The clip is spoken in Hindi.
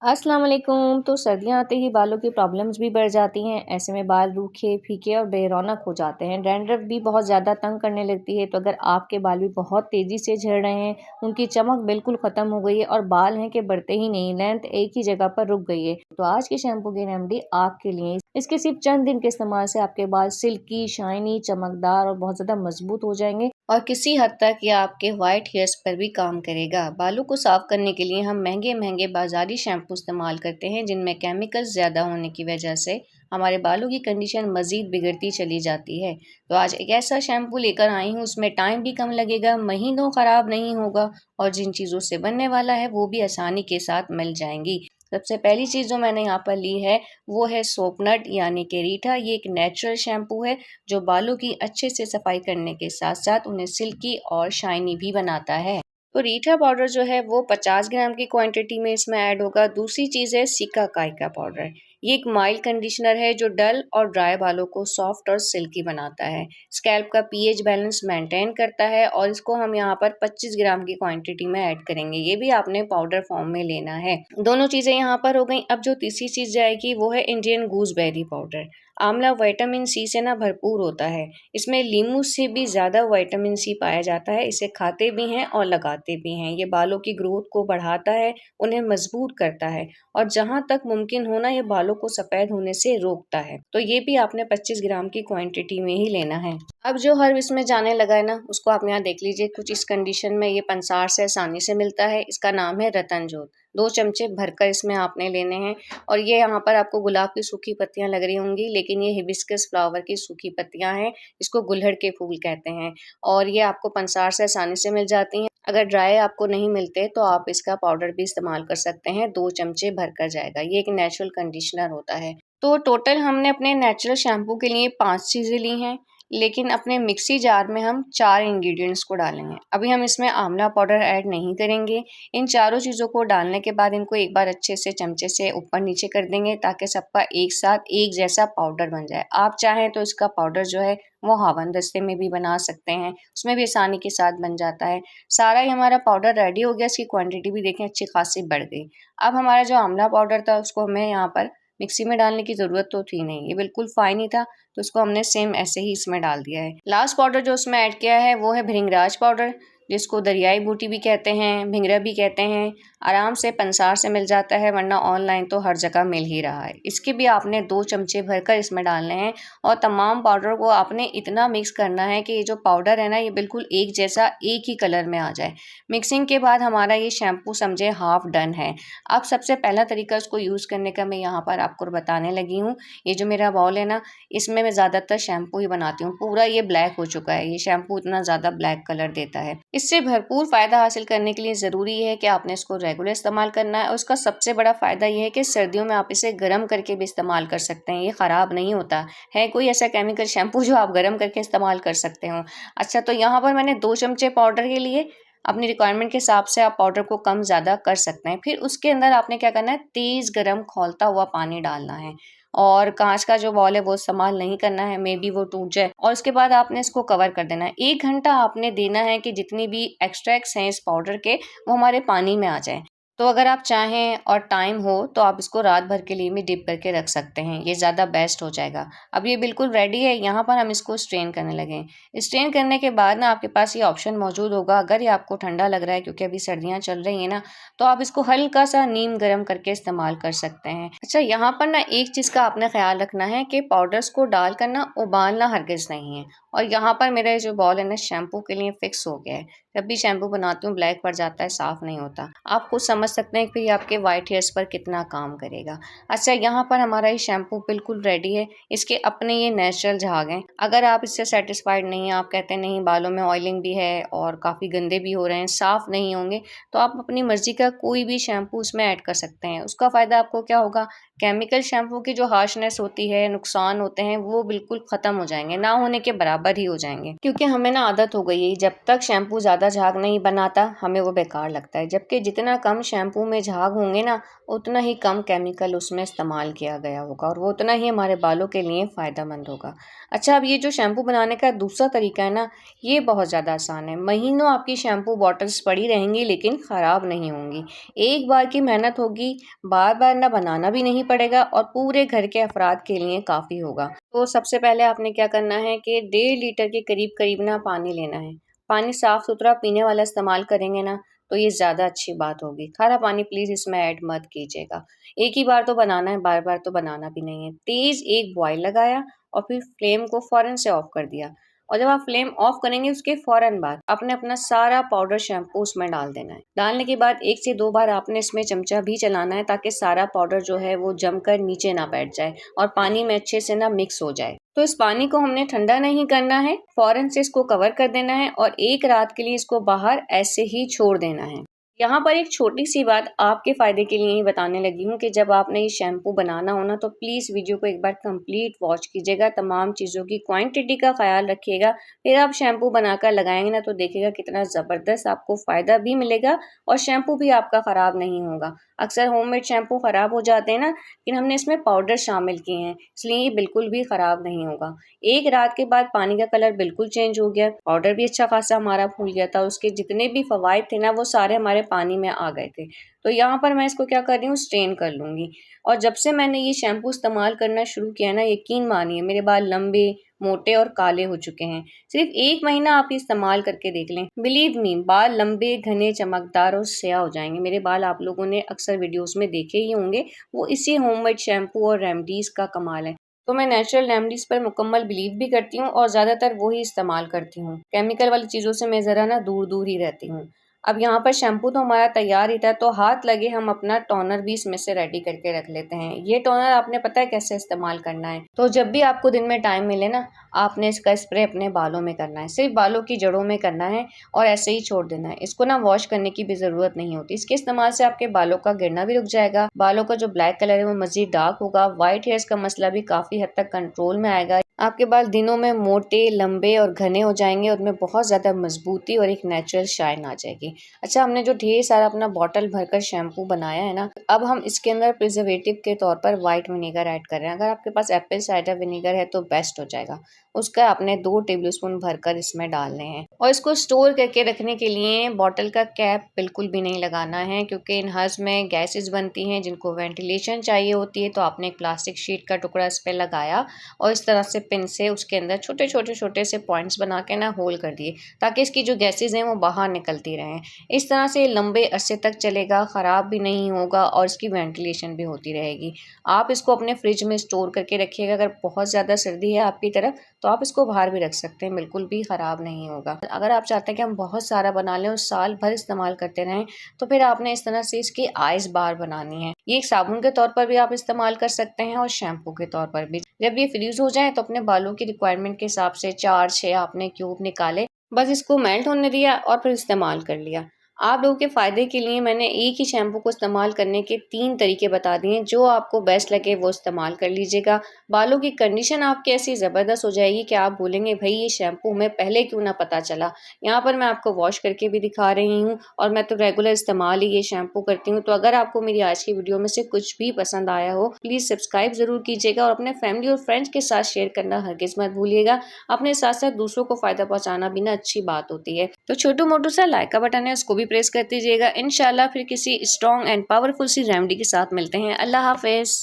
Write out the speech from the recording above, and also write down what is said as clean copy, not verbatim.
अस्सलाम वालेकुम। तो सर्दियाँ आते ही बालों की प्रॉब्लम्स भी बढ़ जाती हैं। ऐसे में बाल रूखे, फीके और बेरौनक हो जाते हैं। डैंड्रफ भी बहुत ज़्यादा तंग करने लगती है। तो अगर आपके बाल भी बहुत तेज़ी से झड़ रहे हैं, उनकी चमक बिल्कुल ख़त्म हो गई है और बाल हैं कि बढ़ते ही नहीं, लेंथ एक ही जगह पर रुक गई है, तो आज के शैम्पू की रेमेडी आपके लिए। इसके सिर्फ चंद दिन के इस्तेमाल से आपके बाल सिल्की, शाइनी, चमकदार और बहुत ज़्यादा मजबूत हो जाएंगे और किसी हद तक ये आपके वाइट हेयर्स पर भी काम करेगा। बालों को साफ करने के लिए हम महंगे बाजारी शैम्पू इस्तेमाल करते हैं, जिनमें केमिकल्स ज़्यादा होने की वजह से हमारे बालों की कंडीशन मज़ीद बिगड़ती चली जाती है। तो आज एक ऐसा शैम्पू लेकर आई हूँ, उसमें टाइम भी कम लगेगा, महीनों ख़राब नहीं होगा और जिन चीज़ों से बनने वाला है वो भी आसानी के साथ मिल जाएंगी। सबसे पहली चीज़ जो मैंने यहाँ पर ली है वो है सोपनट यानी कि रीठा। ये एक नेचुरल शैम्पू है जो बालों की अच्छे से सफाई करने के साथ साथ उन्हें सिल्की और शाइनी भी बनाता है। तो रीठा पाउडर जो है वो 50 ग्राम की क्वांटिटी में इसमें ऐड होगा। दूसरी चीज़ है सिकाकाई का पाउडर। ये एक माइल्ड कंडीशनर है जो डल और ड्राई बालों को सॉफ्ट और सिल्की बनाता है, स्कैल्प का पीएच बैलेंस मेंटेन करता है और इसको हम यहाँ पर 25 ग्राम की क्वांटिटी में ऐड करेंगे। ये भी आपने पाउडर फॉर्म में लेना है। दोनों चीज़ें यहाँ पर हो गई। अब जो तीसरी चीज़ जाएगी वो है इंडियन गूसबेरी पाउडर। आंवला विटामिन सी से ना भरपूर होता है। इसमें लीमू से भी ज़्यादा विटामिन सी पाया जाता है। इसे खाते भी हैं और लगाते भी हैं। ये बालों की ग्रोथ को बढ़ाता है, उन्हें मजबूत करता है और जहाँ तक मुमकिन हो ना ये बालों को सफ़ेद होने से रोकता है। तो ये भी आपने 25 ग्राम की क्वांटिटी में ही लेना है। अब जो हर्ब इसमें जाने लगा है ना, उसको आप यहाँ देख लीजिए। कुछ इस कंडीशन में ये पंसार से आसानी से मिलता है। इसका नाम है रतनजोत। 2 चमचे भरकर इसमें आपने लेने हैं और ये यहाँ पर आपको गुलाब की सूखी पत्तियाँ लग रही होंगी, लेकिन ये हिबिस्कस फ्लावर की सूखी पत्तियाँ हैं। इसको गुलहड़ के फूल कहते हैं और ये आपको पंसार से आसानी से मिल जाती हैं। अगर ड्राई आपको नहीं मिलते तो आप इसका पाउडर भी इस्तेमाल कर सकते हैं। 2 चमचे भरकर जाएगा। ये एक नेचुरल कंडीशनर होता है। तो टोटल हमने अपने नेचुरल शैम्पू के लिए 5 चीज़ें ली हैं, लेकिन अपने मिक्सी जार में हम 4 इंग्रेडिएंट्स को डालेंगे। अभी हम इसमें आंवला पाउडर ऐड नहीं करेंगे। इन चारों चीज़ों को डालने के बाद इनको एक बार अच्छे से चमचे से ऊपर नीचे कर देंगे ताकि सबका एक साथ एक जैसा पाउडर बन जाए। आप चाहें तो इसका पाउडर जो है वो हावन दस्ते में भी बना सकते हैं, उसमें भी आसानी के साथ बन जाता है। सारा ही हमारा पाउडर रेडी हो गया। इसकी क्वांटिटी भी देखें अच्छी खासी बढ़ गई। अब हमारा जो आंवला पाउडर था उसको हमें यहाँ पर मिक्सी में डालने की ज़रूरत तो थी नहीं, ये बिल्कुल फाइन ही था, तो इसको हमने सेम ऐसे ही इसमें डाल दिया है। लास्ट पाउडर जो उसमें ऐड किया है वो है भृंगराज पाउडर, जिसको दरियाई बूटी भी कहते हैं, भिंगरा भी कहते हैं। आराम से पंसार से मिल जाता है, वरना ऑनलाइन तो हर जगह मिल ही रहा है। इसके भी आपने 2 चमचे भरकर इसमें डालने हैं और तमाम पाउडर को आपने इतना मिक्स करना है कि ये जो पाउडर है ना ये बिल्कुल एक जैसा एक ही कलर में आ जाए। मिक्सिंग के बाद हमारा ये शैम्पू समझे हाफ डन है। अब सबसे पहला तरीका इसको यूज़ करने का मैं यहाँ पर आपको बताने लगी हूँ। ये जो मेरा बाउल है ना, इसमें मैं ज़्यादातर शैम्पू ही बनाती हूँ। पूरा ये ब्लैक हो चुका है, ये शैम्पू इतना ज़्यादा ब्लैक कलर देता है। इससे भरपूर फ़ायदा हासिल करने के लिए ज़रूरी है कि आपने इसको रेगुलर इस्तेमाल करना है और उसका सबसे बड़ा फ़ायदा ये है कि सर्दियों में आप इसे गर्म करके भी इस्तेमाल कर सकते हैं, ये ख़राब नहीं होता है। कोई ऐसा केमिकल शैम्पू जो आप गर्म करके इस्तेमाल कर सकते हो। अच्छा, तो यहाँ पर मैंने 2 चमचे पाउडर के लिए, अपनी रिक्वायरमेंट के हिसाब से आप पाउडर को कम ज़्यादा कर सकते हैं। फिर उसके अंदर आपने क्या करना है, तेज़ गरम खौलता हुआ पानी डालना है और कांच का जो बॉल है वो इस्तेमाल नहीं करना है, मे बी वो टूट जाए। और उसके बाद आपने इसको कवर कर देना है। 1 घंटा आपने देना है कि जितनी भी एक्सट्रैक्ट्स हैं इस पाउडर के वो हमारे पानी में आ जाए। तो अगर आप चाहें और टाइम हो तो आप इसको रात भर के लिए भी डिप करके रख सकते हैं, ये ज़्यादा बेस्ट हो जाएगा। अब ये बिल्कुल रेडी है। यहाँ पर हम इसको स्ट्रेन करने लगे। स्ट्रेन करने के बाद ना आपके पास ये ऑप्शन मौजूद होगा, अगर ये आपको ठंडा लग रहा है क्योंकि अभी सर्दियाँ चल रही हैं ना, तो आप इसको हल्का सा नीम गर्म करके इस्तेमाल कर सकते हैं। अच्छा, यहाँ पर ना एक चीज़ का आपने ख्याल रखना है कि पाउडर्स को डालकर ना उबालना हरगिज़ नहीं है। और यहाँ पर मेरा जो बॉल है ना शैम्पू के लिए फिक्स हो गया है। जब भी शैम्पू बनाती हूँ ब्लैक पड़ जाता है, साफ़ नहीं होता। आप खुद समझ सकते हैं कि ये आपके वाइट हेयर्स पर कितना काम करेगा। अच्छा, यहाँ पर हमारा ये शैम्पू बिल्कुल रेडी है। इसके अपने ये नेचुरल झाग हैं। अगर आप इससे सेटिस्फाइड नहीं हैं, आप कहते हैं नहीं बालों में ऑयलिंग भी है और काफ़ी गंदे भी हो रहे हैं, साफ़ नहीं होंगे, तो आप अपनी मर्ज़ी का कोई भी शैम्पू उसमें ऐड कर सकते हैं। उसका फ़ायदा आपको क्या होगा, केमिकल शैम्पू की जो हार्शनेस होती है, नुकसान होते हैं, वो बिल्कुल ख़त्म हो जाएंगे, ना होने के बराबर ही हो जाएंगे। क्योंकि हमें ना आदत हो गई है, जब तक शैम्पू ज़्यादा ज़्यादा झाग नहीं बनाता, हमें वो बेकार लगता है। जबकि जितना कम शैम्पू में झाग होंगे ना, उतना ही कम केमिकल उसमें इस्तेमाल किया गया होगा और वो उतना ही हमारे बालों के लिए फ़ायदेमंद होगा। अच्छा, अब ये जो शैम्पू बनाने का दूसरा तरीका है ना, ये बहुत ज़्यादा आसान है। महीनों आपकी शैम्पू बॉटल्स पड़ी रहेंगी लेकिन ख़राब नहीं होंगी। एक बार की मेहनत होगी, बार-बार ना बनाना भी नहीं पड़ेगा और पूरे घर के अफ़राद के लिए काफ़ी होगा। तो सबसे पहले आपने क्या करना है कि 1.5 लीटर के करीब-करीब ना पानी लेना है। पानी साफ़-सुथरा पीने वाला इस्तेमाल करेंगे ना, तो ये ज़्यादा अच्छी बात होगी। खारा पानी प्लीज़ इसमें ऐड मत कीजिएगा। एक ही बार तो बनाना है, बार-बार तो बनाना भी नहीं है। तेज़ एक बॉयल लगाया और फिर फ्लेम को फ़ौरन से ऑफ़ कर दिया और जब आप फ्लेम ऑफ़ करेंगे उसके फ़ौरन बाद आपने अपना सारा पाउडर शैम्पू उसमें डाल देना है। डालने के बाद 1 से 2 बार आपने इसमें चमचा भी चलाना है ताकि सारा पाउडर जो है वो जमकर नीचे ना बैठ जाए और पानी में अच्छे से ना मिक्स हो जाए। तो इस पानी को हमने ठंडा नहीं करना है, फ़ौरन से इसको कवर कर देना है और 1 रात के लिए इसको बाहर ऐसे ही छोड़ देना है। यहाँ पर एक छोटी-सी बात आपके फ़ायदे के लिए ही बताने लगी हूँ कि जब आपने ये शैम्पू बनाना हो ना तो प्लीज़ वीडियो को एक बार कंप्लीट वॉच कीजिएगा, तमाम चीज़ों की क्वांटिटी का ख़्याल रखिएगा। फिर आप शैम्पू बनाकर लगाएँगे ना तो देखिएगा कितना ज़बरदस्त आपको फ़ायदा भी मिलेगा और शैम्पू भी आपका ख़राब नहीं होगा। अक्सर होममेड शैम्पू ख़राब हो जाते हैं ना, लेकिन हमने इसमें पाउडर शामिल किए हैं, इसलिए ये बिल्कुल भी ख़राब नहीं होगा। 1 रात के बाद पानी का कलर बिल्कुल चेंज हो गया, पाउडर भी अच्छा खासा हमारा फूल गया था, उसके जितने भी फ़वाइद थे ना वो सारे हमारे पानी में आ गए थे। तो यहाँ पर मैं इसको क्या कर रही हूँ, स्ट्रेन कर लूँगी और जब से मैंने ये शैम्पू इस्तेमाल करना शुरू किया ना, यकीन मानिए मेरे बाल लंबे, मोटे और काले हो चुके हैं। सिर्फ़ 1 महीना आप इस्तेमाल करके देख लें, बिलीव मी बाल लंबे, घने, चमकदार और स्याह हो जाएँगे। मेरे बाल आप लोगों ने अक्सर वीडियोज़ में देखे ही होंगे, वो इसी होममेड शैम्पू और रेमेडीज़ का कमाल है। तो मैं नेचुरल रेमेडीज़ पर मुकम्मल बिलीव भी करती हूँ और ज़्यादातर वो ही इस्तेमाल करती हूँ। केमिकल वाली चीज़ों से मैं ज़रा ना दूर-दूर ही रहती हूँ। अब यहाँ पर शैम्पू तो हमारा तैयार ही था, तो हाथ लगे हम अपना टोनर भी इसमें से रेडी करके रख लेते हैं। ये टोनर आपने पता है कैसे इस्तेमाल करना है? तो जब भी आपको दिन में टाइम मिले ना, आपने इसका स्प्रे अपने बालों में करना है, सिर्फ़ बालों की जड़ों में करना है और ऐसे ही छोड़ देना है। इसको ना वॉश करने की भी ज़रूरत नहीं होती। इसके इस्तेमाल से आपके बालों का गिरना भी रुक जाएगा, बालों का जो ब्लैक कलर है वो मज़ीद डार्क होगा, व्हाइट हेयर्स का मसला भी काफ़ी हद तक कंट्रोल में आएगा। आपके बाल दिनों में मोटे, लंबे और घने हो जाएँगे और उनमें बहुत ज़्यादा मज़बूती और एक नेचुरल शाइन आ जाएगी। अच्छा, हमने जो ढेर सारा अपना बॉटल भरकर शैम्पू बनाया है ना, अब हम इसके अंदर प्रिजर्वेटिव के तौर पर व्हाइट विनेगर ऐड कर रहे हैं। अगर आपके पास एप्पल साइडर विनेगर है तो बेस्ट हो जाएगा। उसका आपने 2 टेबलस्पून भरकर इसमें डालने हैं और इसको स्टोर करके रखने के लिए बॉटल का कैप बिल्कुल भी नहीं लगाना है क्योंकि इन हज़ में गैसेज़ बनती हैं जिनको वेंटिलेशन चाहिए होती है। तो आपने एक प्लास्टिक शीट का टुकड़ा इस पे लगाया और इस तरह से पिन से उसके अंदर छोटे-छोटे से पॉइंट्स बना के ना होल कर दिए ताकि इसकी जो गैसेज़ हैं वो बाहर निकलती रहें। इस तरह से लंबे अरसे तक चलेगा, ख़राब भी नहीं होगा और इसकी वेंटिलेशन भी होती रहेगी। आप इसको अपने फ्रिज में स्टोर करके रखिएगा। अगर बहुत ज़्यादा सर्दी है आपकी तरफ तो आप इसको बाहर भी रख सकते हैं, बिल्कुल भी ख़राब नहीं होगा। अगर आप चाहते हैं कि हम बहुत सारा बना लें और साल भर इस्तेमाल करते रहें तो फिर आपने इस तरह से इसकी आइस बार बनानी है। ये एक साबुन के तौर पर भी आप इस्तेमाल कर सकते हैं और शैम्पू के तौर पर भी। जब ये फ्रीज़ हो जाए तो अपने बालों की रिक्वायरमेंट के हिसाब से 4-6 आपने क्यूब निकाले, बस इसको मेल्ट होने दिया और फिर इस्तेमाल कर लिया। आप लोगों के फ़ायदे के लिए मैंने एक ही शैम्पू को इस्तेमाल करने के 3 तरीके बता दिए, जो आपको बेस्ट लगे वो इस्तेमाल कर लीजिएगा। बालों की कंडीशन आपकी ऐसी ज़बरदस्त हो जाएगी कि आप बोलेंगे भई ये शैम्पू हमें पहले क्यों ना पता चला। यहाँ पर मैं आपको वॉश करके भी दिखा रही हूँ और मैं तो रेगुलर इस्तेमाल ही ये शैम्पू करती हूँ। तो अगर आपको मेरी आज की वीडियो में से कुछ भी पसंद आया हो, प्लीज़ सब्सक्राइब ज़रूर कीजिएगा और अपने फैमिली और फ्रेंड्स के साथ शेयर करना हरगिज़ मत भूलिएगा। अपने साथ-साथ दूसरों को फ़ायदा पहुँचाना भी ना अच्छी बात होती है। तो छोटू-मोटू सा लाइक का बटन है, उसको भी प्रेस कर दीजिएगा। इंशाल्लाह फिर किसी strong and powerful C remedy के साथ मिलते हैं। अल्लाह हाफ़िज़।